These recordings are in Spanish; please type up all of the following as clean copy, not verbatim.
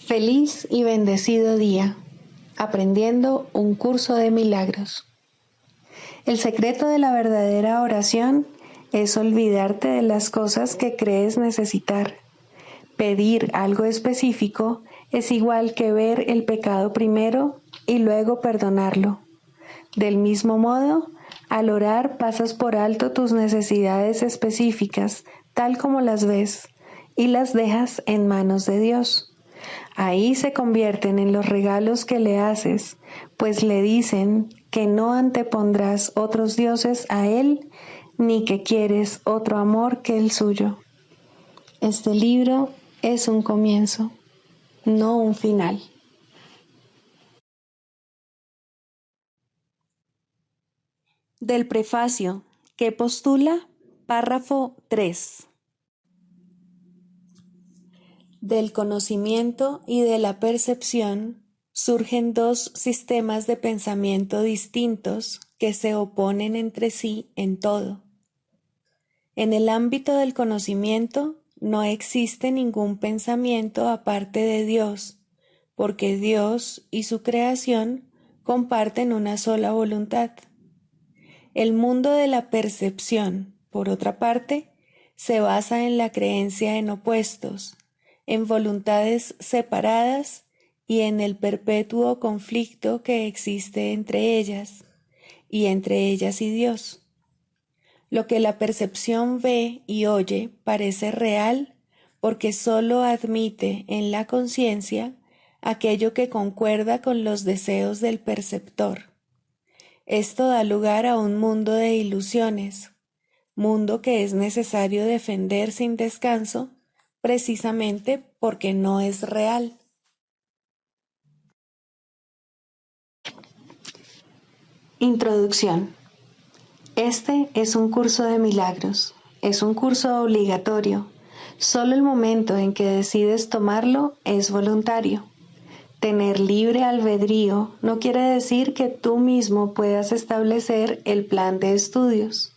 Feliz y bendecido día, aprendiendo un curso de milagros. El secreto de la verdadera oración es olvidarte de las cosas que crees necesitar. Pedir algo específico es igual que ver el pecado primero y luego perdonarlo. Del mismo modo, al orar pasas por alto tus necesidades específicas, tal como las ves, y las dejas en manos de Dios. Ahí se convierten en los regalos que le haces, pues le dicen que no antepondrás otros dioses a Él, ni que quieres otro amor que el suyo. Este libro es un comienzo, no un final. Del prefacio, que postula, párrafo 3. Del conocimiento y de la percepción surgen dos sistemas de pensamiento distintos que se oponen entre sí en todo. En el ámbito del conocimiento no existe ningún pensamiento aparte de Dios, porque Dios y su creación comparten una sola voluntad. El mundo de la percepción, por otra parte, se basa en la creencia en opuestos, en voluntades separadas y en el perpetuo conflicto que existe entre ellas y Dios. Lo que la percepción ve y oye parece real porque sólo admite en la conciencia aquello que concuerda con los deseos del perceptor. Esto da lugar a un mundo de ilusiones, mundo que es necesario defender sin descanso, precisamente porque no es real. Introducción. Este es un curso de milagros. Es un curso obligatorio. Solo el momento en que decides tomarlo es voluntario. Tener libre albedrío no quiere decir que tú mismo puedas establecer el plan de estudios.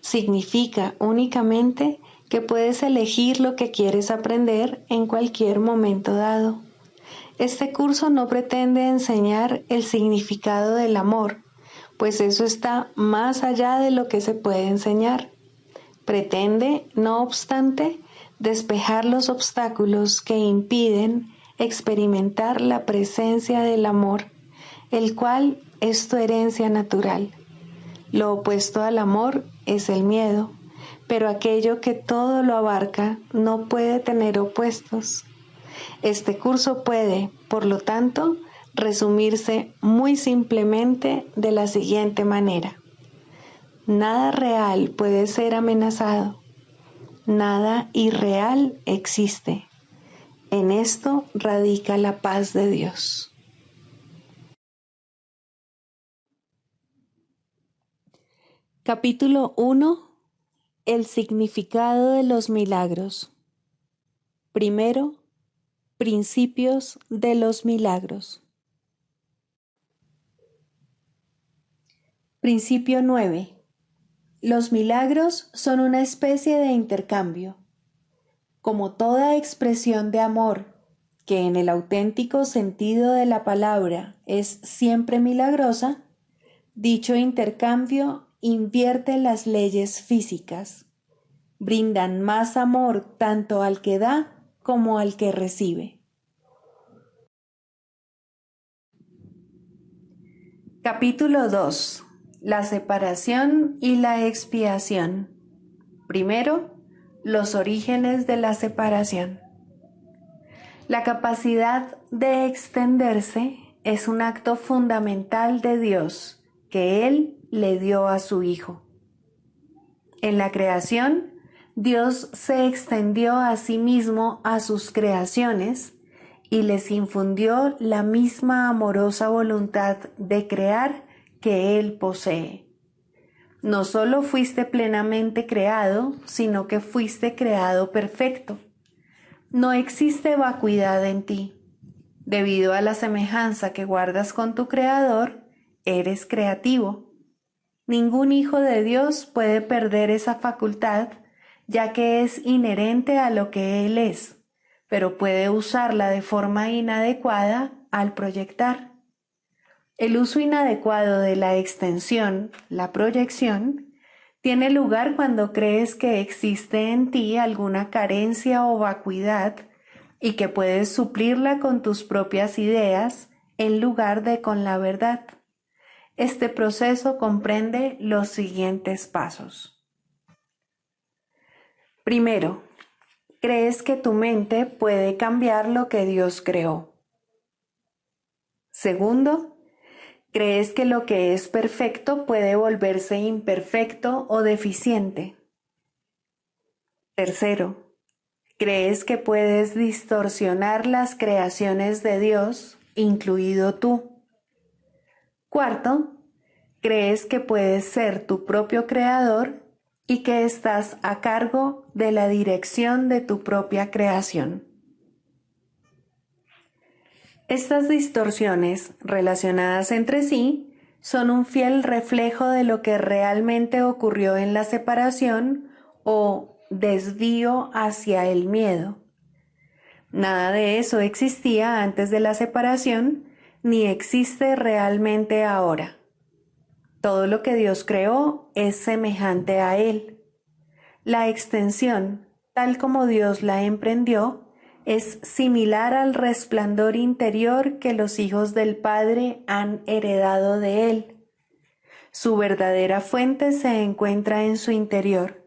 Significa únicamente que puedes elegir lo que quieres aprender en cualquier momento dado. Este curso no pretende enseñar el significado del amor, pues eso está más allá de lo que se puede enseñar. Pretende, no obstante, despejar los obstáculos que impiden experimentar la presencia del amor, el cual es tu herencia natural. Lo opuesto al amor es el miedo, pero aquello que todo lo abarca no puede tener opuestos. Este curso puede, por lo tanto, resumirse muy simplemente de la siguiente manera. Nada real puede ser amenazado. Nada irreal existe. En esto radica la paz de Dios. Capítulo 1. El significado de los milagros. Primero, principios de los milagros. Principio 9. Los milagros son una especie de intercambio. Como toda expresión de amor, que en el auténtico sentido de la palabra es siempre milagrosa, dicho intercambio invierte las leyes físicas. Brindan más amor tanto al que da como al que recibe. Capítulo 2. La separación y la expiación. Primero, los orígenes de la separación. La capacidad de extenderse es un acto fundamental de Dios que Él le dio a su Hijo. En la creación, Dios se extendió a sí mismo a sus creaciones y les infundió la misma amorosa voluntad de crear que Él posee. No solo fuiste plenamente creado, sino que fuiste creado perfecto. No existe vacuidad en ti. Debido a la semejanza que guardas con tu Creador, eres creativo. Ningún hijo de Dios puede perder esa facultad, ya que es inherente a lo que Él es, pero puede usarla de forma inadecuada al proyectar. El uso inadecuado de la extensión, la proyección, tiene lugar cuando crees que existe en ti alguna carencia o vacuidad y que puedes suplirla con tus propias ideas en lugar de con la verdad. Este proceso comprende los siguientes pasos. Primero, crees que tu mente puede cambiar lo que Dios creó. Segundo, crees que lo que es perfecto puede volverse imperfecto o deficiente. Tercero, crees que puedes distorsionar las creaciones de Dios, incluido tú. Cuarto, crees que puedes ser tu propio creador y que estás a cargo de la dirección de tu propia creación. Estas distorsiones relacionadas entre sí son un fiel reflejo de lo que realmente ocurrió en la separación o desvío hacia el miedo. Nada de eso existía antes de la separación ni existe realmente ahora. Todo lo que Dios creó es semejante a Él. La extensión, tal como Dios la emprendió, es similar al resplandor interior que los hijos del Padre han heredado de Él. Su verdadera fuente se encuentra en su interior.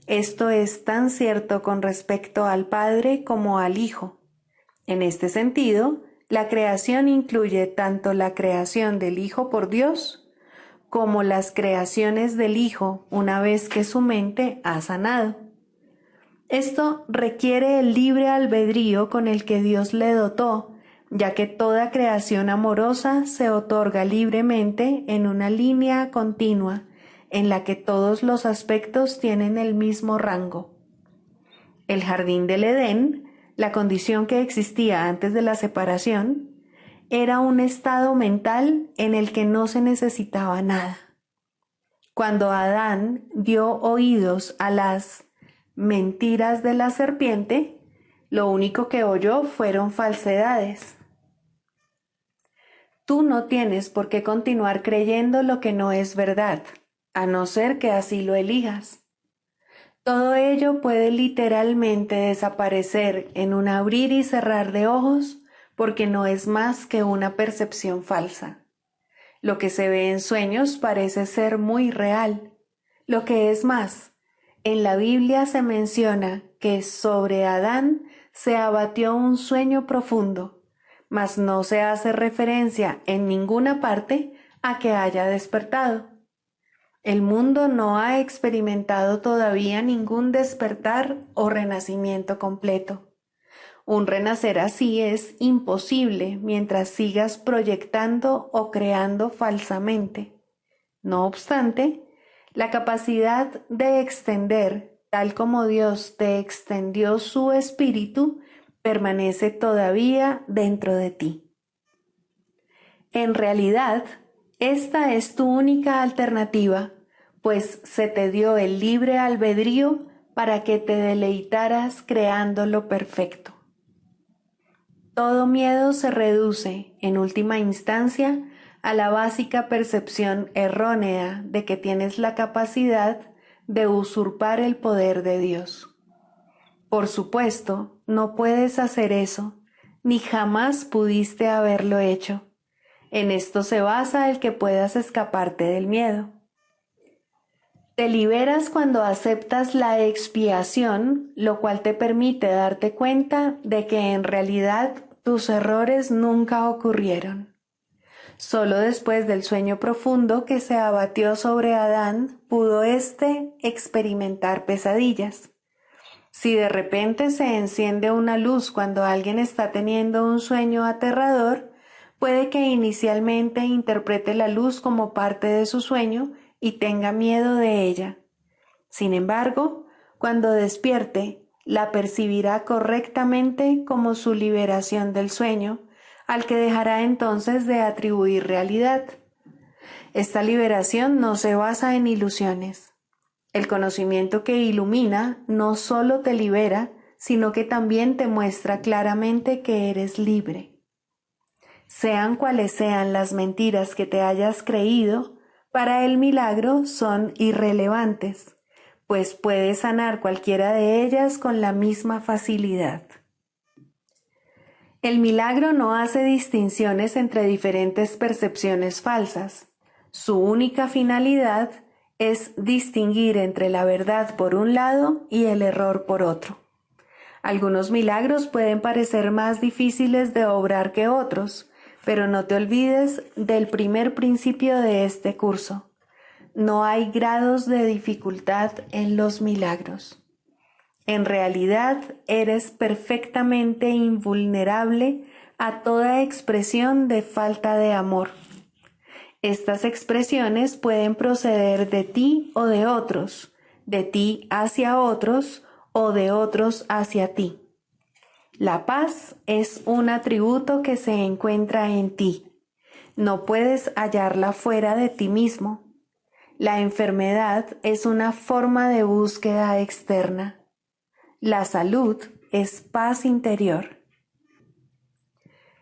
Esto es tan cierto con respecto al Padre como al Hijo. En este sentido, la creación incluye tanto la creación del Hijo por Dios, como las creaciones del Hijo una vez que su mente ha sanado. Esto requiere el libre albedrío con el que Dios le dotó, ya que toda creación amorosa se otorga libremente en una línea continua, en la que todos los aspectos tienen el mismo rango. El jardín del Edén, la condición que existía antes de la separación, era un estado mental en el que no se necesitaba nada. Cuando Adán dio oídos a las mentiras de la serpiente, lo único que oyó fueron falsedades. Tú no tienes por qué continuar creyendo lo que no es verdad, a no ser que así lo elijas. Todo ello puede literalmente desaparecer en un abrir y cerrar de ojos porque no es más que una percepción falsa. Lo que se ve en sueños parece ser muy real. Lo que es más, en la Biblia se menciona que sobre Adán se abatió un sueño profundo, mas no se hace referencia en ninguna parte a que haya despertado. El mundo no ha experimentado todavía ningún despertar o renacimiento completo. Un renacer así es imposible mientras sigas proyectando o creando falsamente. No obstante, la capacidad de extender, tal como Dios te extendió su espíritu, permanece todavía dentro de ti. En realidad, esta es tu única alternativa, pues se te dio el libre albedrío para que te deleitaras creando lo perfecto. Todo miedo se reduce, en última instancia, a la básica percepción errónea de que tienes la capacidad de usurpar el poder de Dios. Por supuesto, no puedes hacer eso, ni jamás pudiste haberlo hecho. En esto se basa el que puedas escaparte del miedo. Te liberas cuando aceptas la expiación, lo cual te permite darte cuenta de que en realidad tus errores nunca ocurrieron. Solo después del sueño profundo que se abatió sobre Adán pudo éste experimentar pesadillas. Si de repente se enciende una luz cuando alguien está teniendo un sueño aterrador, puede que inicialmente interprete la luz como parte de su sueño y tenga miedo de ella. Sin embargo, cuando despierte, la percibirá correctamente como su liberación del sueño, al que dejará entonces de atribuir realidad. Esta liberación no se basa en ilusiones. El conocimiento que ilumina no solo te libera, sino que también te muestra claramente que eres libre. Sean cuales sean las mentiras que te hayas creído, para el milagro son irrelevantes, pues puedes sanar cualquiera de ellas con la misma facilidad. El milagro no hace distinciones entre diferentes percepciones falsas. Su única finalidad es distinguir entre la verdad por un lado y el error por otro. Algunos milagros pueden parecer más difíciles de obrar que otros, pero no te olvides del primer principio de este curso. No hay grados de dificultad en los milagros. En realidad, eres perfectamente invulnerable a toda expresión de falta de amor. Estas expresiones pueden proceder de ti o de otros, de ti hacia otros o de otros hacia ti. La paz es un atributo que se encuentra en ti. No puedes hallarla fuera de ti mismo. La enfermedad es una forma de búsqueda externa. La salud es paz interior.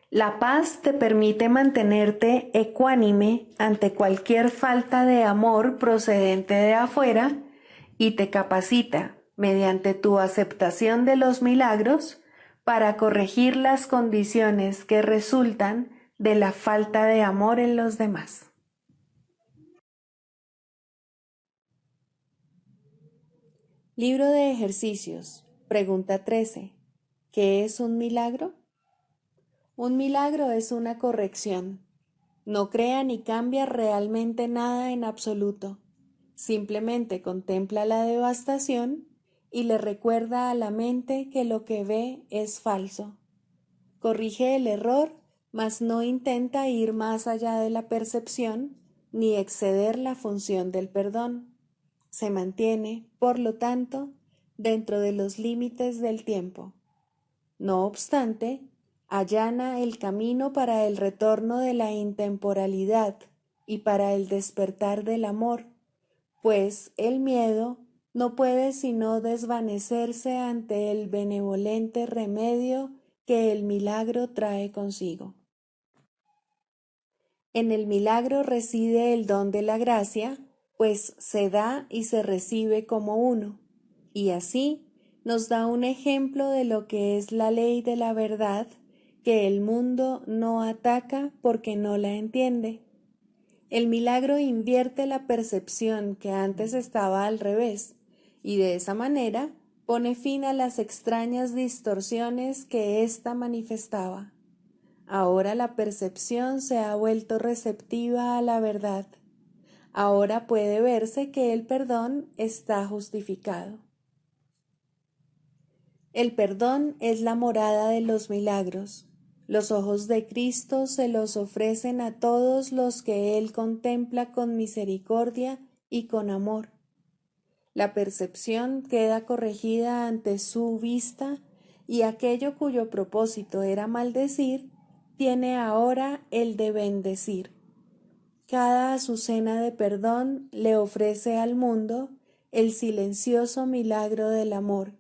La paz te permite mantenerte ecuánime ante cualquier falta de amor procedente de afuera y te capacita, mediante tu aceptación de los milagros, para corregir las condiciones que resultan de la falta de amor en los demás. Libro de ejercicios. Pregunta 13. ¿Qué es un milagro? Un milagro es una corrección. No crea ni cambia realmente nada en absoluto. Simplemente contempla la devastación y le recuerda a la mente que lo que ve es falso. Corrige el error, mas no intenta ir más allá de la percepción ni exceder la función del perdón. Se mantiene, por lo tanto, dentro de los límites del tiempo. No obstante, allana el camino para el retorno de la intemporalidad y para el despertar del amor, pues el miedo no puede sino desvanecerse ante el benevolente remedio que el milagro trae consigo. En el milagro reside el don de la gracia, pues se da y se recibe como uno, y así nos da un ejemplo de lo que es la ley de la verdad, que el mundo no ataca porque no la entiende. El milagro invierte la percepción que antes estaba al revés, y de esa manera pone fin a las extrañas distorsiones que ésta manifestaba. Ahora la percepción se ha vuelto receptiva a la verdad. Ahora puede verse que el perdón está justificado. El perdón es la morada de los milagros. Los ojos de Cristo se los ofrecen a todos los que Él contempla con misericordia y con amor. La percepción queda corregida ante su vista y aquello cuyo propósito era maldecir, tiene ahora el de bendecir. Cada azucena de perdón le ofrece al mundo el silencioso milagro del amor,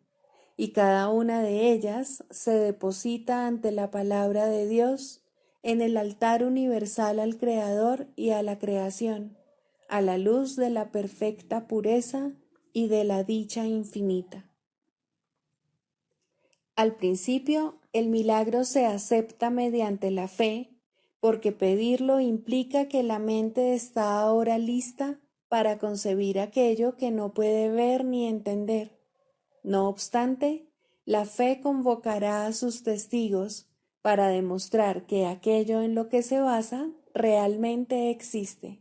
y cada una de ellas se deposita ante la palabra de Dios en el altar universal al Creador y a la creación, a la luz de la perfecta pureza y de la dicha infinita. Al principio, el milagro se acepta mediante la fe, porque pedirlo implica que la mente está ahora lista para concebir aquello que no puede ver ni entender. No obstante, la fe convocará a sus testigos para demostrar que aquello en lo que se basa realmente existe.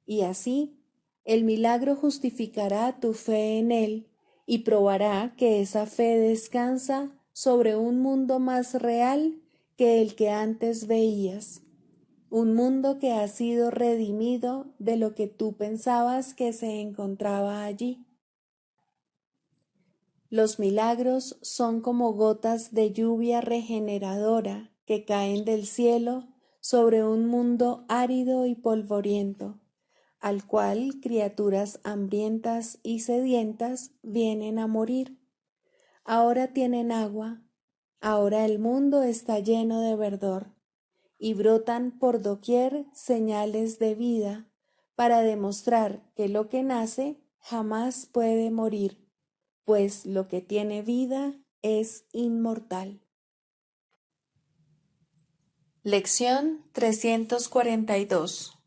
Y así, el milagro justificará tu fe en él y probará que esa fe descansa sobre un mundo más real que el que antes veías, un mundo que ha sido redimido de lo que tú pensabas que se encontraba allí. Los milagros son como gotas de lluvia regeneradora que caen del cielo sobre un mundo árido y polvoriento, al cual criaturas hambrientas y sedientas vienen a morir. Ahora tienen agua, ahora el mundo está lleno de verdor, y brotan por doquier señales de vida para demostrar que lo que nace jamás puede morir, pues lo que tiene vida es inmortal. Lección 342.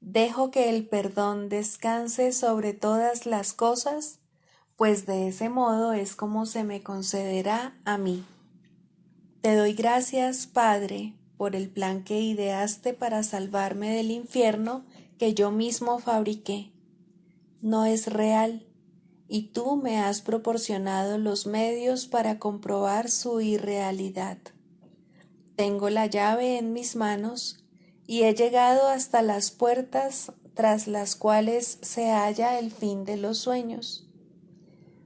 Dejo que el perdón descanse sobre todas las cosas, pues de ese modo es como se me concederá a mí. Te doy gracias, Padre, por el plan que ideaste para salvarme del infierno que yo mismo fabriqué. No es real, y tú me has proporcionado los medios para comprobar su irrealidad. Tengo la llave en mis manos y he llegado hasta las puertas tras las cuales se halla el fin de los sueños.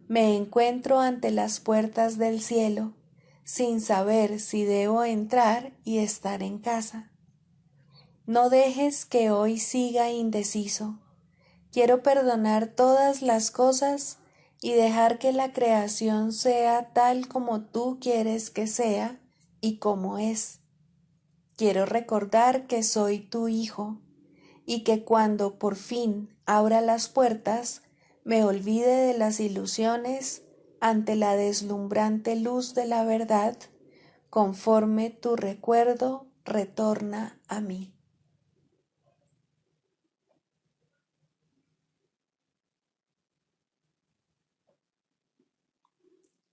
Me encuentro ante las puertas del cielo, sin saber si debo entrar y estar en casa. No dejes que hoy siga indeciso. Quiero perdonar todas las cosas y dejar que la creación sea tal como tú quieres que sea y como es. Quiero recordar que soy tu hijo y que cuando por fin abra las puertas me olvide de las ilusiones ante la deslumbrante luz de la verdad, conforme tu recuerdo retorna a mí.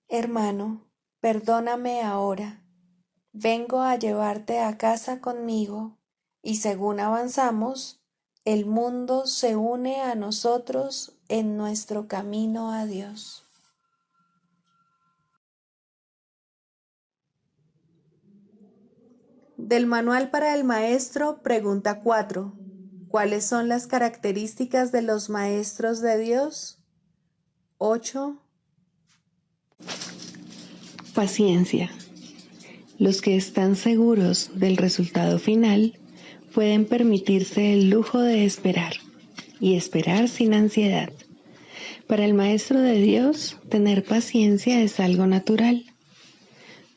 Hermano, perdóname ahora. Vengo a llevarte a casa conmigo y según avanzamos, el mundo se une a nosotros en nuestro camino a Dios. Del Manual para el Maestro, pregunta 4. ¿Cuáles son las características de los maestros de Dios? 8. Paciencia. Los que están seguros del resultado final pueden permitirse el lujo de esperar y esperar sin ansiedad. Para el Maestro de Dios, tener paciencia es algo natural.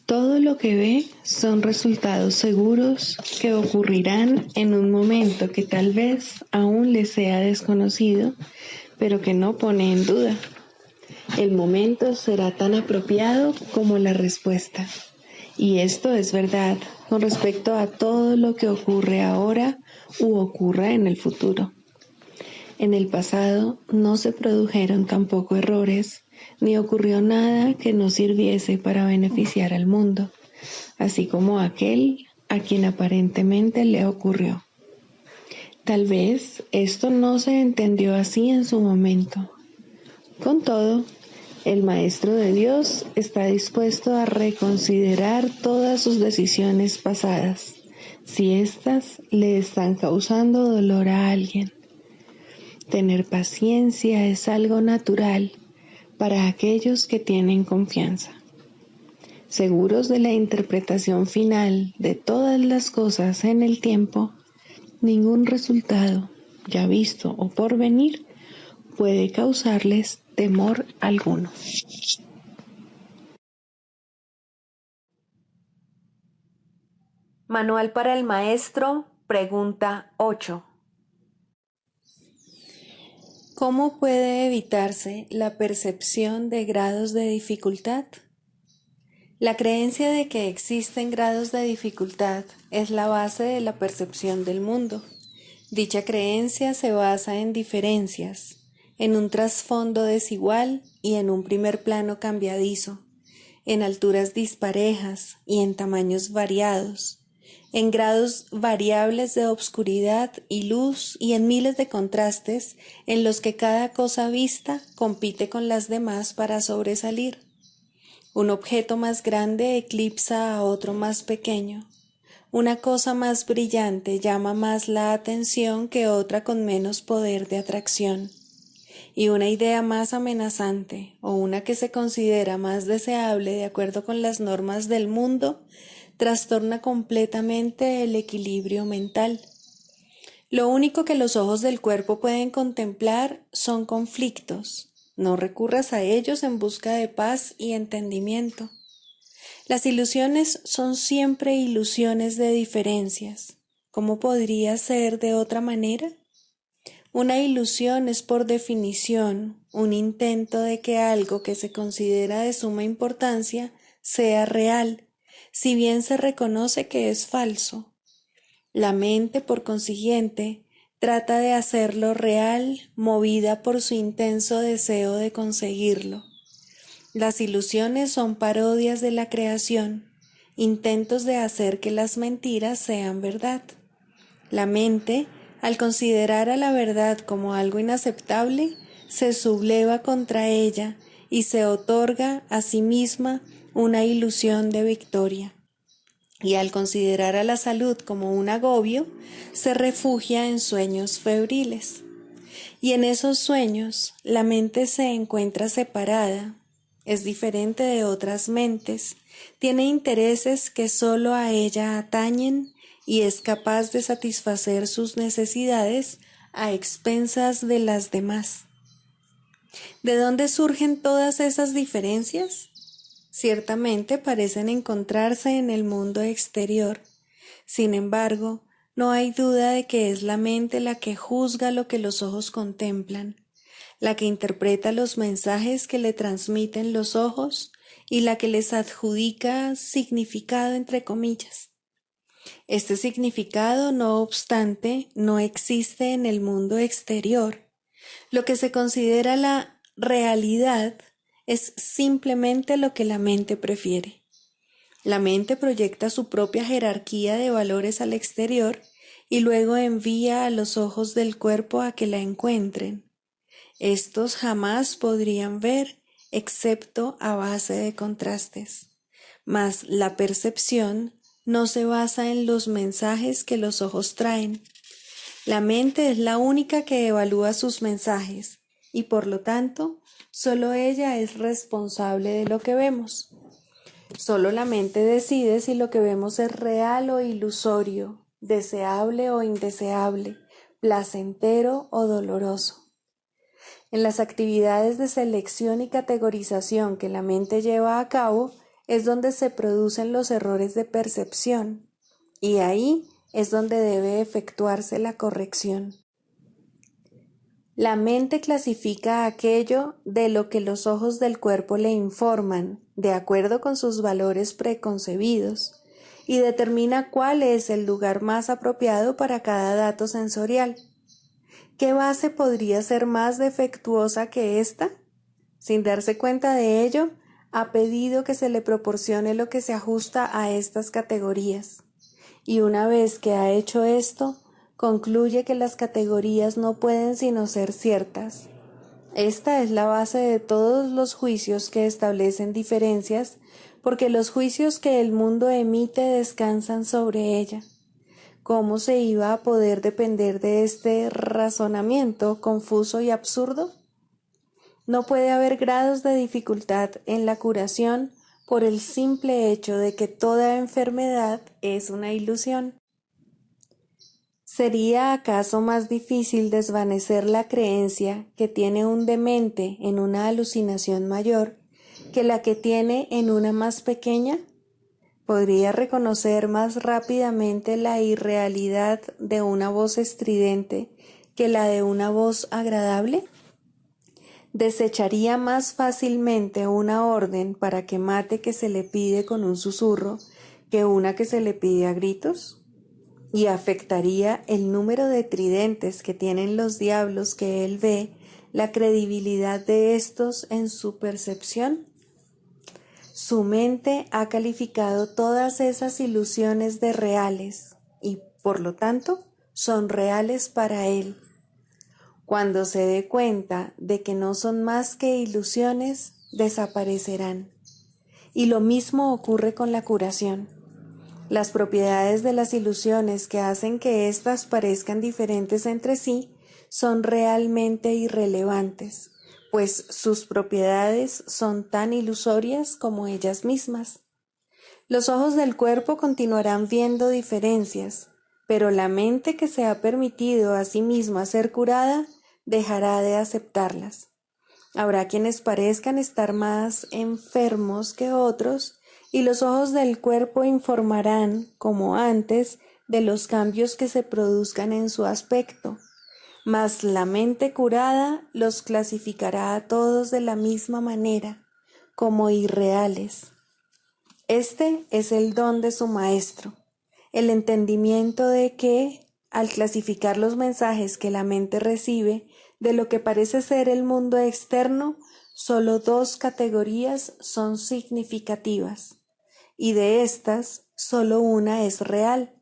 Todo lo que ve son resultados seguros que ocurrirán en un momento que tal vez aún le sea desconocido, pero que no pone en duda. El momento será tan apropiado como la respuesta. Y esto es verdad con respecto a todo lo que ocurre ahora u ocurra en el futuro. En el pasado no se produjeron tampoco errores, ni ocurrió nada que no sirviese para beneficiar al mundo, así como aquel a quien aparentemente le ocurrió. Tal vez esto no se entendió así en su momento. Con todo, el Maestro de Dios está dispuesto a reconsiderar todas sus decisiones pasadas, si éstas le están causando dolor a alguien. Tener paciencia es algo natural para aquellos que tienen confianza. Seguros de la interpretación final de todas las cosas en el tiempo, ningún resultado, ya visto o por venir, puede causarles temor alguno. Manual para el Maestro, pregunta 8. ¿Cómo puede evitarse la percepción de grados de dificultad? La creencia de que existen grados de dificultad es la base de la percepción del mundo. Dicha creencia se basa en diferencias, en un trasfondo desigual y en un primer plano cambiadizo, en alturas disparejas y en tamaños variados, en grados variables de obscuridad y luz y en miles de contrastes en los que cada cosa vista compite con las demás para sobresalir. Un objeto más grande eclipsa a otro más pequeño. Una cosa más brillante llama más la atención que otra con menos poder de atracción. Y una idea más amenazante o una que se considera más deseable de acuerdo con las normas del mundo trastorna completamente el equilibrio mental. Lo único que los ojos del cuerpo pueden contemplar son conflictos, No recurras a ellos en busca de paz y entendimiento. Las ilusiones son siempre ilusiones de diferencias. ¿Cómo podría ser de otra manera? Una ilusión es por definición un intento de que algo que se considera de suma importancia sea real, si bien se reconoce que es falso. La mente, por consiguiente, trata de hacerlo real, movida por su intenso deseo de conseguirlo. Las ilusiones son parodias de la creación, intentos de hacer que las mentiras sean verdad. La mente, al considerar a la verdad como algo inaceptable, se subleva contra ella y se otorga a sí misma una ilusión de victoria. Y al considerar a la salud como un agobio, se refugia en sueños febriles. Y en esos sueños, la mente se encuentra separada, es diferente de otras mentes, tiene intereses que solo a ella atañen y es capaz de satisfacer sus necesidades a expensas de las demás. ¿De dónde surgen todas esas diferencias? Ciertamente parecen encontrarse en el mundo exterior. Sin embargo, no hay duda de que es la mente la que juzga lo que los ojos contemplan, la que interpreta los mensajes que le transmiten los ojos y la que les adjudica significado entre comillas. Este significado, no obstante, no existe en el mundo exterior. Lo que se considera la realidad es simplemente lo que la mente prefiere. La mente proyecta su propia jerarquía de valores al exterior y luego envía a los ojos del cuerpo a que la encuentren. Estos jamás podrían ver excepto a base de contrastes. Mas la percepción no se basa en los mensajes que los ojos traen. La mente es la única que evalúa sus mensajes y por lo tanto, solo ella es responsable de lo que vemos. Solo la mente decide si lo que vemos es real o ilusorio, deseable o indeseable, placentero o doloroso. En las actividades de selección y categorización que la mente lleva a cabo es donde se producen los errores de percepción, y ahí es donde debe efectuarse la corrección. La mente clasifica aquello de lo que los ojos del cuerpo le informan, de acuerdo con sus valores preconcebidos, y determina cuál es el lugar más apropiado para cada dato sensorial. ¿Qué base podría ser más defectuosa que esta? Sin darse cuenta de ello, ha pedido que se le proporcione lo que se ajusta a estas categorías. Y una vez que ha hecho esto, concluye que las categorías no pueden sino ser ciertas. Esta es la base de todos los juicios que establecen diferencias, porque los juicios que el mundo emite descansan sobre ella. ¿Cómo se iba a poder depender de este razonamiento confuso y absurdo? No puede haber grados de dificultad en la curación por el simple hecho de que toda enfermedad es una ilusión. ¿Sería acaso más difícil desvanecer la creencia que tiene un demente en una alucinación mayor que la que tiene en una más pequeña? ¿Podría reconocer más rápidamente la irrealidad de una voz estridente que la de una voz agradable? ¿Desecharía más fácilmente una orden para que mate que se le pide con un susurro que una que se le pide a gritos? ¿Y afectaría el número de tridentes que tienen los diablos que él ve la credibilidad de estos en su percepción? Su mente ha calificado todas esas ilusiones de reales y, por lo tanto, son reales para él. Cuando se dé cuenta de que no son más que ilusiones, desaparecerán. Y lo mismo ocurre con la curación. Las propiedades de las ilusiones que hacen que éstas parezcan diferentes entre sí son realmente irrelevantes, pues sus propiedades son tan ilusorias como ellas mismas. Los ojos del cuerpo continuarán viendo diferencias, pero la mente que se ha permitido a sí misma ser curada dejará de aceptarlas. Habrá quienes parezcan estar más enfermos que otros, y los ojos del cuerpo informarán, como antes, de los cambios que se produzcan en su aspecto, mas la mente curada los clasificará a todos de la misma manera, como irreales. Este es el don de su maestro, el entendimiento de que, al clasificar los mensajes que la mente recibe de lo que parece ser el mundo externo, solo dos categorías son significativas, y de estas, solo una es real.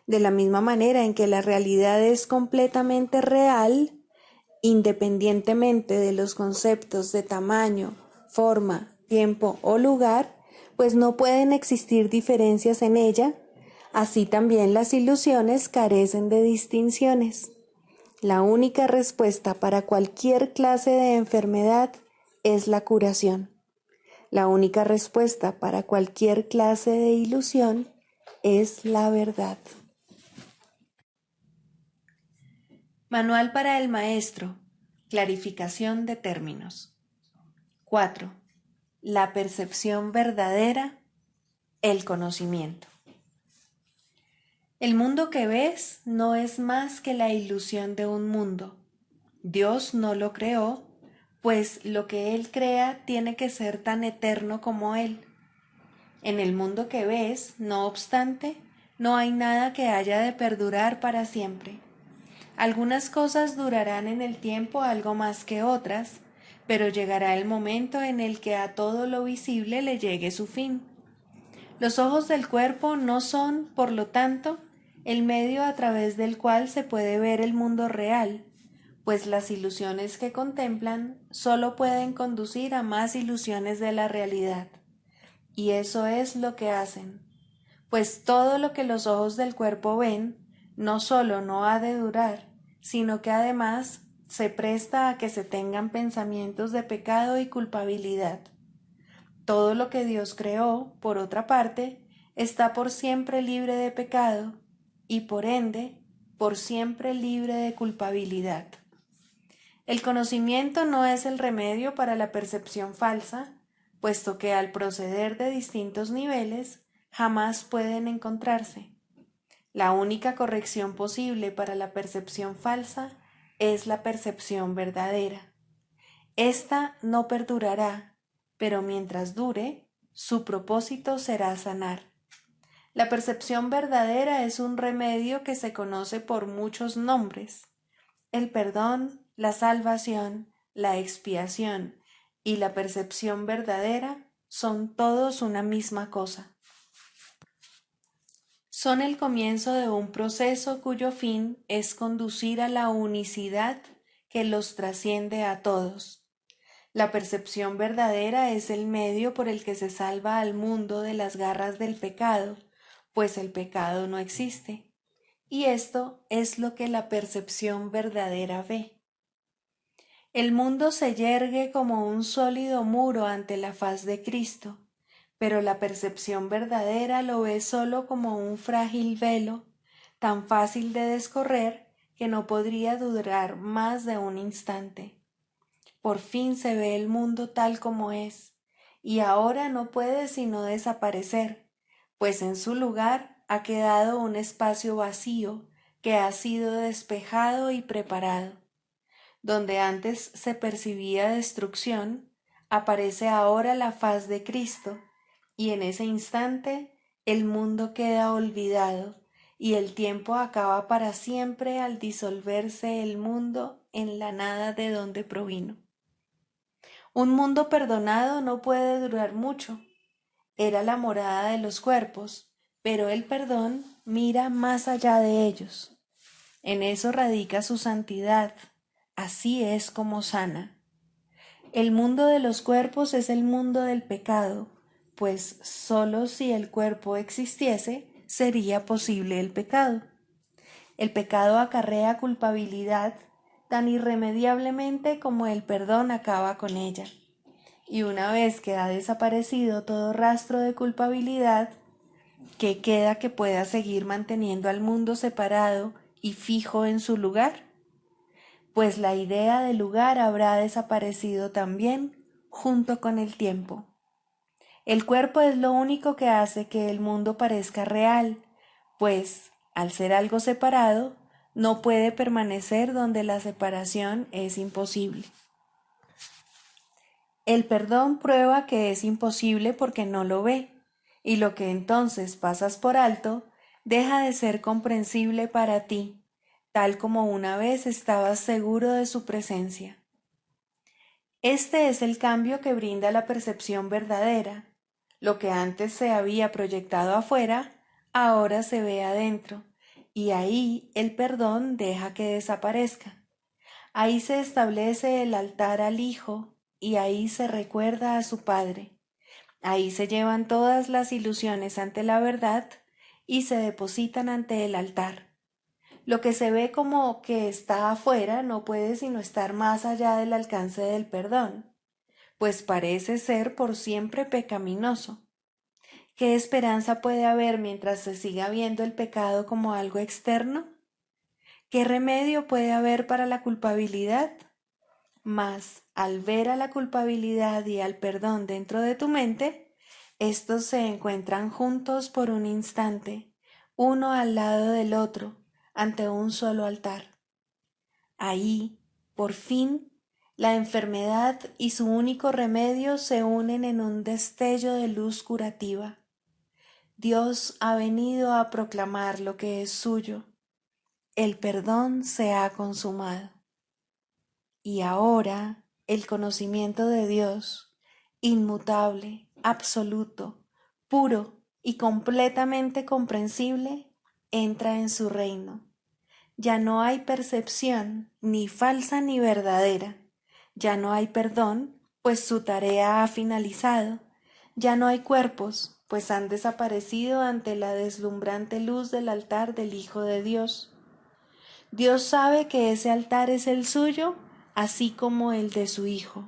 De la misma manera en que la realidad es completamente real, independientemente de los conceptos de tamaño, forma, tiempo o lugar, pues no pueden existir diferencias en ella, así también las ilusiones carecen de distinciones. La única respuesta para cualquier clase de enfermedad es la curación. La única respuesta para cualquier clase de ilusión es la verdad. Manual para el maestro. Clarificación de términos. 4. La percepción verdadera, el conocimiento. El mundo que ves no es más que la ilusión de un mundo. Dios no lo creó, pues lo que Él crea tiene que ser tan eterno como Él. En el mundo que ves, no obstante, no hay nada que haya de perdurar para siempre. Algunas cosas durarán en el tiempo algo más que otras, pero llegará el momento en el que a todo lo visible le llegue su fin. Los ojos del cuerpo no son, por lo tanto, el medio a través del cual se puede ver el mundo real, pues las ilusiones que contemplan solo pueden conducir a más ilusiones de la realidad. Y eso es lo que hacen, pues todo lo que los ojos del cuerpo ven no solo no ha de durar, sino que además se presta a que se tengan pensamientos de pecado y culpabilidad. Todo lo que Dios creó, por otra parte, está por siempre libre de pecado y por ende, por siempre libre de culpabilidad. El conocimiento no es el remedio para la percepción falsa, puesto que al proceder de distintos niveles jamás pueden encontrarse. La única corrección posible para la percepción falsa es la percepción verdadera. Esta no perdurará, pero mientras dure, su propósito será sanar. La percepción verdadera es un remedio que se conoce por muchos nombres. El perdón, la salvación, la expiación y la percepción verdadera son todos una misma cosa. Son el comienzo de un proceso cuyo fin es conducir a la unicidad que los trasciende a todos. La percepción verdadera es el medio por el que se salva al mundo de las garras del pecado, pues el pecado no existe. Y esto es lo que la percepción verdadera ve. El mundo se yergue como un sólido muro ante la faz de Cristo, pero la percepción verdadera lo ve solo como un frágil velo, tan fácil de descorrer que no podría durar más de un instante. Por fin se ve el mundo tal como es, y ahora no puede sino desaparecer, pues en su lugar ha quedado un espacio vacío que ha sido despejado y preparado. Donde antes se percibía destrucción, aparece ahora la faz de Cristo, y en ese instante el mundo queda olvidado, y el tiempo acaba para siempre al disolverse el mundo en la nada de donde provino. Un mundo perdonado no puede durar mucho. Era la morada de los cuerpos, pero el perdón mira más allá de ellos. En eso radica su santidad. Así es como sana. El mundo de los cuerpos es el mundo del pecado, pues sólo si el cuerpo existiese sería posible el pecado. El pecado acarrea culpabilidad tan irremediablemente como el perdón acaba con ella. Y una vez que ha desaparecido todo rastro de culpabilidad, ¿qué queda que pueda seguir manteniendo al mundo separado y fijo en su lugar? pues la idea de lugar habrá desaparecido también junto con el tiempo. El cuerpo es lo único que hace que el mundo parezca real, pues, al ser algo separado, no puede permanecer donde la separación es imposible. El perdón prueba que es imposible porque no lo ve, y lo que entonces pasas por alto deja de ser comprensible para ti, tal como una vez estabas seguro de su presencia. Este es el cambio que brinda la percepción verdadera. Lo que antes se había proyectado afuera, ahora se ve adentro, y ahí el perdón deja que desaparezca. Ahí se establece el altar al Hijo, y ahí se recuerda a su Padre. Ahí se llevan todas las ilusiones ante la verdad y se depositan ante el altar. Lo que se ve como que está afuera no puede sino estar más allá del alcance del perdón, pues parece ser por siempre pecaminoso. ¿Qué esperanza puede haber mientras se siga viendo el pecado como algo externo? ¿Qué remedio puede haber para la culpabilidad? Mas, al ver a la culpabilidad y al perdón dentro de tu mente, estos se encuentran juntos por un instante, uno al lado del otro, ante un solo altar. Ahí, por fin, la enfermedad y su único remedio se unen en un destello de luz curativa. Dios ha venido a proclamar lo que es suyo. El perdón se ha consumado. Y ahora el conocimiento de Dios, inmutable, absoluto, puro y completamente comprensible, entra en su reino. Ya no hay percepción, ni falsa ni verdadera. Ya no hay perdón, pues su tarea ha finalizado. Ya no hay cuerpos, pues han desaparecido ante la deslumbrante luz del altar del Hijo de Dios. Dios sabe que ese altar es el suyo, así como el de su Hijo.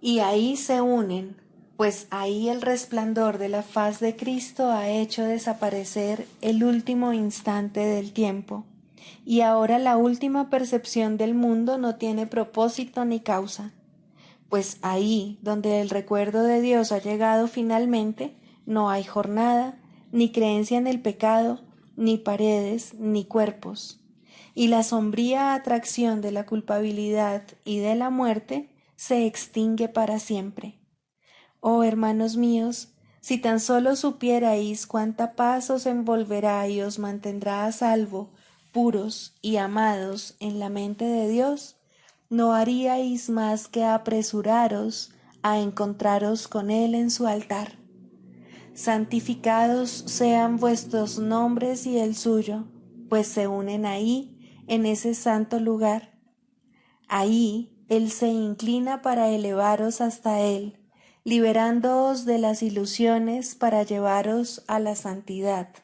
Y ahí se unen, pues ahí el resplandor de la faz de Cristo ha hecho desaparecer el último instante del tiempo, y ahora la última percepción del mundo no tiene propósito ni causa, pues ahí donde el recuerdo de Dios ha llegado finalmente, no hay jornada, ni creencia en el pecado, ni paredes, ni cuerpos, y la sombría atracción de la culpabilidad y de la muerte se extingue para siempre. Oh hermanos míos, si tan solo supierais cuánta paz os envolverá y os mantendrá a salvo, puros y amados en la mente de Dios, no haríais más que apresuraros a encontraros con Él en su altar. Santificados sean vuestros nombres y el suyo, pues se unen ahí, en ese santo lugar. Ahí Él se inclina para elevaros hasta Él, liberándoos de las ilusiones para llevaros a la santidad,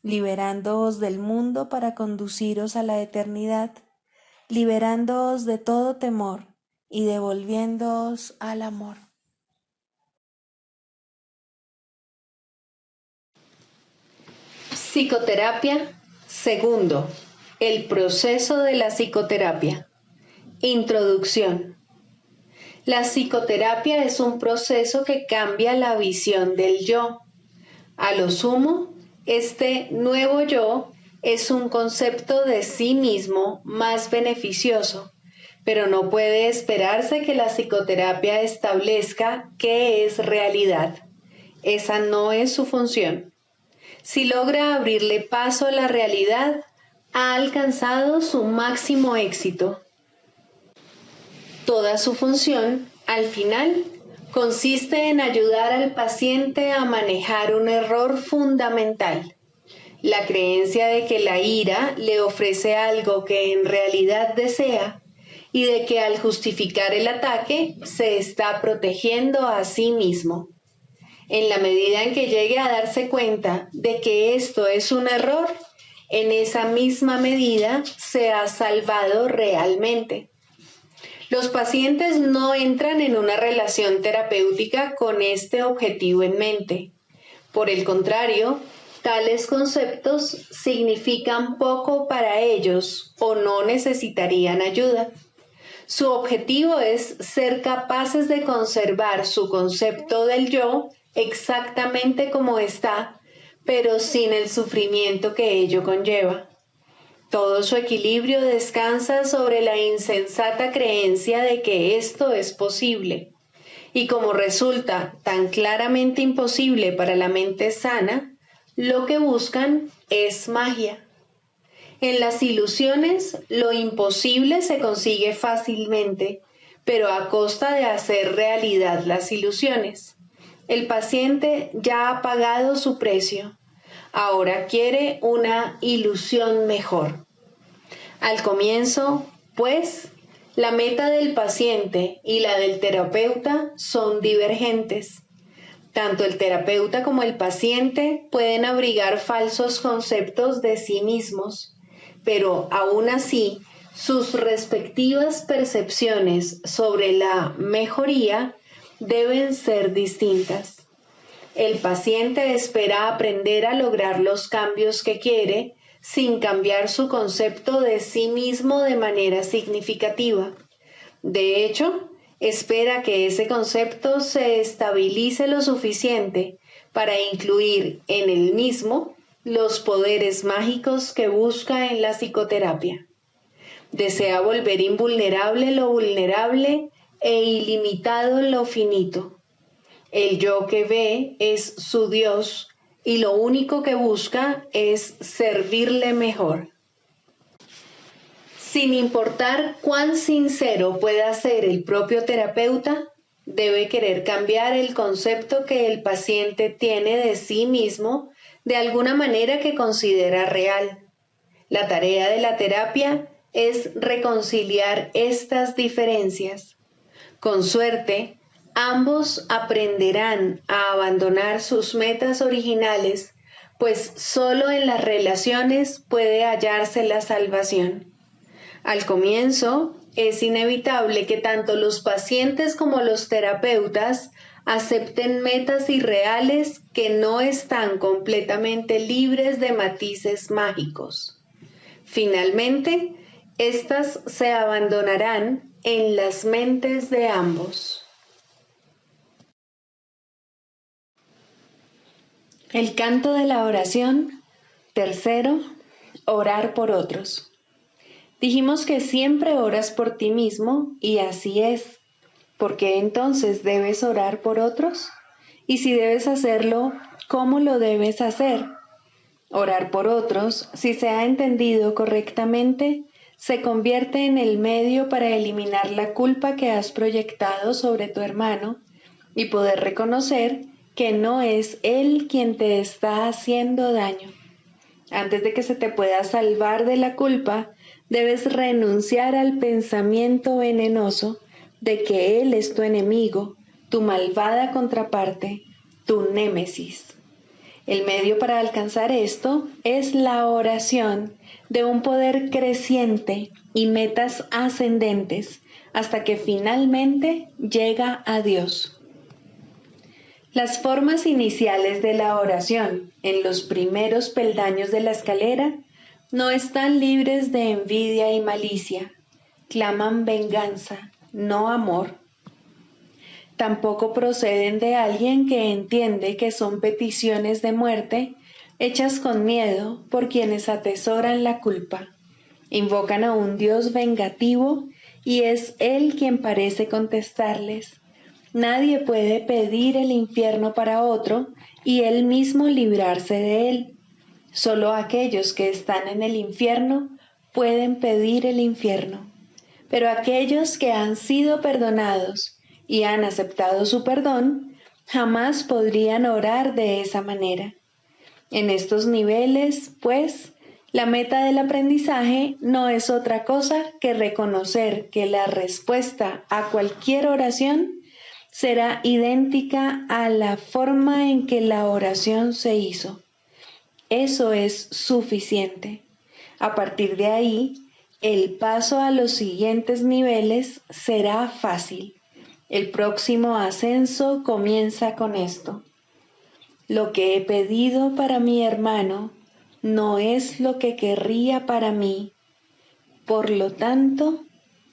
liberándoos del mundo para conduciros a la eternidad, liberándoos de todo temor y devolviéndoos al amor. Psicoterapia, segundo. El proceso de la psicoterapia. Introducción. La psicoterapia es un proceso que cambia la visión del yo. A lo sumo, este nuevo yo es un concepto de sí mismo más beneficioso, pero no puede esperarse que la psicoterapia establezca qué es realidad. Esa no es su función. Si logra abrirle paso a la realidad, ha alcanzado su máximo éxito. Toda su función, al final, consiste en ayudar al paciente a manejar un error fundamental, la creencia de que la ira le ofrece algo que en realidad desea y de que al justificar el ataque se está protegiendo a sí mismo. En la medida en que llegue a darse cuenta de que esto es un error, en esa misma medida se ha salvado realmente. Los pacientes no entran en una relación terapéutica con este objetivo en mente. Por el contrario, Tales conceptos significan poco para ellos o no necesitarían ayuda. Su objetivo es ser capaces de conservar su concepto del yo exactamente como está, pero sin el sufrimiento que ello conlleva. Todo su equilibrio descansa sobre la insensata creencia de que esto es posible. Y como resulta tan claramente imposible para la mente sana, lo que buscan es magia. En las ilusiones, lo imposible se consigue fácilmente, pero a costa de hacer realidad las ilusiones. El paciente ya ha pagado su precio. Ahora quiere una ilusión mejor. Al comienzo, pues, la meta del paciente y la del terapeuta son divergentes. Tanto el terapeuta como el paciente pueden abrigar falsos conceptos de sí mismos, pero aún así, sus respectivas percepciones sobre la mejoría deben ser distintas. El paciente espera aprender a lograr los cambios que quiere sin cambiar su concepto de sí mismo de manera significativa. De hecho, espera que ese concepto se estabilice lo suficiente para incluir en él mismo los poderes mágicos que busca en la psicoterapia. Desea volver invulnerable lo vulnerable e ilimitado lo finito. El yo que ve es su Dios y lo único que busca es servirle mejor. Sin importar cuán sincero pueda ser el propio terapeuta, debe querer cambiar el concepto que el paciente tiene de sí mismo de alguna manera que considera real. La tarea de la terapia es reconciliar estas diferencias. Con suerte, ambos aprenderán a abandonar sus metas originales, pues solo en las relaciones puede hallarse la salvación. Al comienzo, es inevitable que tanto los pacientes como los terapeutas acepten metas irreales que no están completamente libres de matices mágicos. Finalmente, estas se abandonarán en las mentes de ambos. El canto de la oración. Tercero, orar por otros. Dijimos que siempre oras por ti mismo y así es. ¿Por qué entonces debes orar por otros? Y si debes hacerlo, ¿cómo lo debes hacer? Orar por otros, si se ha entendido correctamente, se convierte en el medio para eliminar la culpa que has proyectado sobre tu hermano y poder reconocer que no es él quien te está haciendo daño. Antes de que se te pueda salvar de la culpa, debes renunciar al pensamiento venenoso de que él es tu enemigo, tu malvada contraparte, tu némesis. El medio para alcanzar esto es la oración de un poder creciente y metas ascendentes hasta que finalmente llega a Dios. Las formas iniciales de la oración en los primeros peldaños de la escalera no están libres de envidia y malicia, claman venganza, no amor. Tampoco proceden de alguien que entiende que son peticiones de muerte hechas con miedo por quienes atesoran la culpa. Invocan a un Dios vengativo y es Él quien parece contestarles. Nadie puede pedir el infierno para otro y él mismo librarse de él. Solo aquellos que están en el infierno pueden pedir el infierno. Pero aquellos que han sido perdonados y han aceptado su perdón, jamás podrían orar de esa manera. En estos niveles, pues, la meta del aprendizaje no es otra cosa que reconocer que la respuesta a cualquier oración será idéntica a la forma en que la oración se hizo. Eso es suficiente. A partir de ahí, el paso a los siguientes niveles será fácil. El próximo ascenso comienza con esto. Lo que he pedido para mi hermano no es lo que querría para mí, por lo tanto,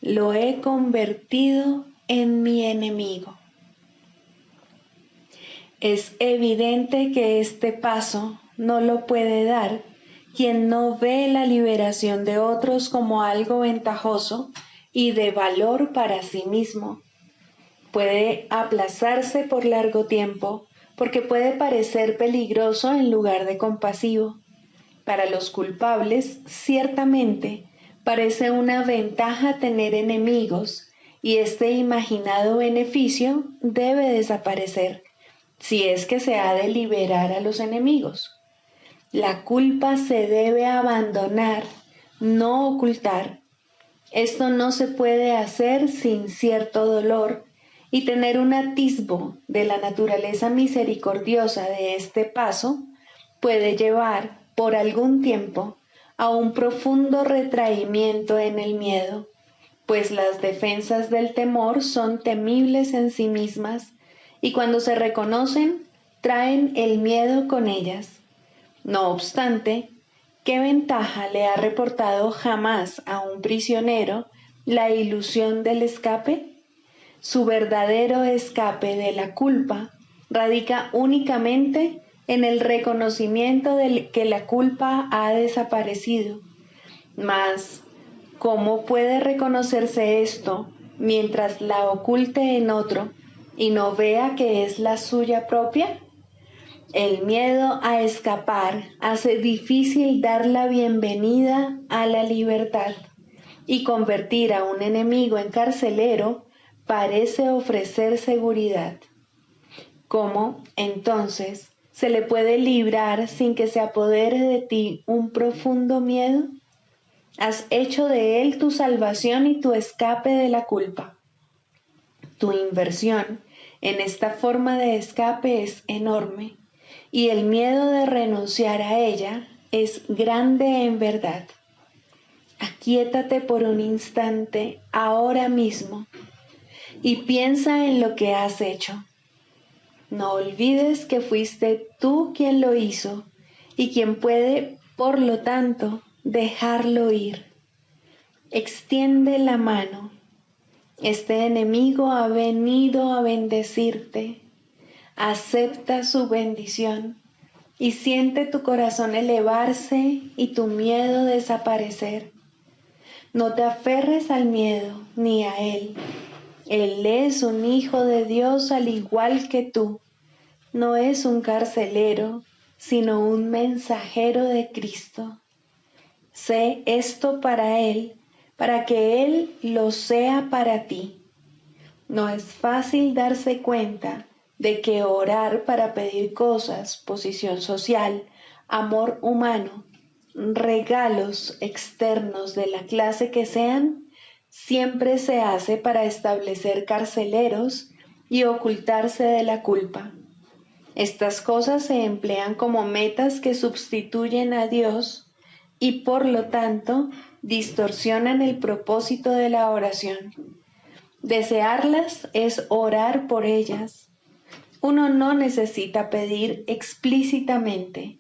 lo he convertido en mi enemigo. Es evidente que este paso no lo puede dar quien no ve la liberación de otros como algo ventajoso y de valor para sí mismo. Puede aplazarse por largo tiempo porque puede parecer peligroso en lugar de compasivo. Para los culpables, ciertamente, parece una ventaja tener enemigos y este imaginado beneficio debe desaparecer si es que se ha de liberar a los enemigos. La culpa se debe abandonar, no ocultar. Esto no se puede hacer sin cierto dolor y tener un atisbo de la naturaleza misericordiosa de este paso puede llevar por algún tiempo a un profundo retraimiento en el miedo, pues las defensas del temor son temibles en sí mismas y cuando se reconocen traen el miedo con ellas. No obstante, ¿qué ventaja le ha reportado jamás a un prisionero la ilusión del escape? Su verdadero escape de la culpa radica únicamente en el reconocimiento de que la culpa ha desaparecido. Mas, ¿cómo puede reconocerse esto mientras la oculte en otro y no vea que es la suya propia? El miedo a escapar hace difícil dar la bienvenida a la libertad y convertir a un enemigo en carcelero parece ofrecer seguridad. ¿Cómo, entonces, se le puede librar sin que se apodere de ti un profundo miedo? Has hecho de él tu salvación y tu escape de la culpa. Tu inversión en esta forma de escape es enorme y el miedo de renunciar a ella es grande en verdad. Aquíétate por un instante ahora mismo y piensa en lo que has hecho. No olvides que fuiste tú quien lo hizo y quien puede, por lo tanto, dejarlo ir. Extiende la mano. Este enemigo ha venido a bendecirte. Acepta su bendición y siente tu corazón elevarse y tu miedo desaparecer. No te aferres al miedo ni a él. Él es un hijo de Dios al igual que tú. No es un carcelero, sino un mensajero de Cristo. Sé esto para él, para que él lo sea para ti. No es fácil darse cuenta de que orar para pedir cosas, posición social, amor humano, regalos externos de la clase que sean, siempre se hace para establecer carceleros y ocultarse de la culpa. Estas cosas se emplean como metas que sustituyen a Dios y por lo tanto distorsionan el propósito de la oración. Desearlas es orar por ellas. Uno no necesita pedir explícitamente.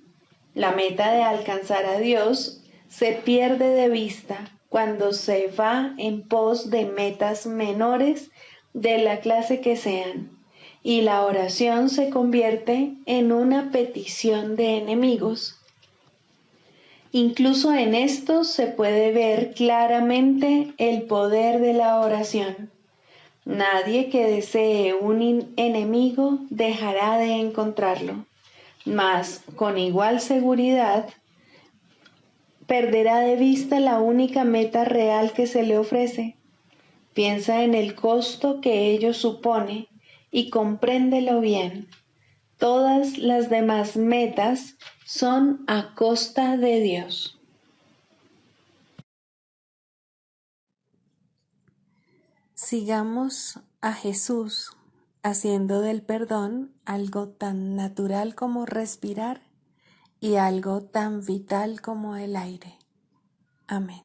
La meta de alcanzar a Dios se pierde de vista cuando se va en pos de metas menores de la clase que sean, y la oración se convierte en una petición de enemigos. Incluso en esto se puede ver claramente el poder de la oración. Nadie que desee un enemigo dejará de encontrarlo, mas con igual seguridad perderá de vista la única meta real que se le ofrece. Piensa en el costo que ello supone y compréndelo bien. Todas las demás metas son a costa de Dios. Sigamos a Jesús haciendo del perdón algo tan natural como respirar y algo tan vital como el aire. Amén.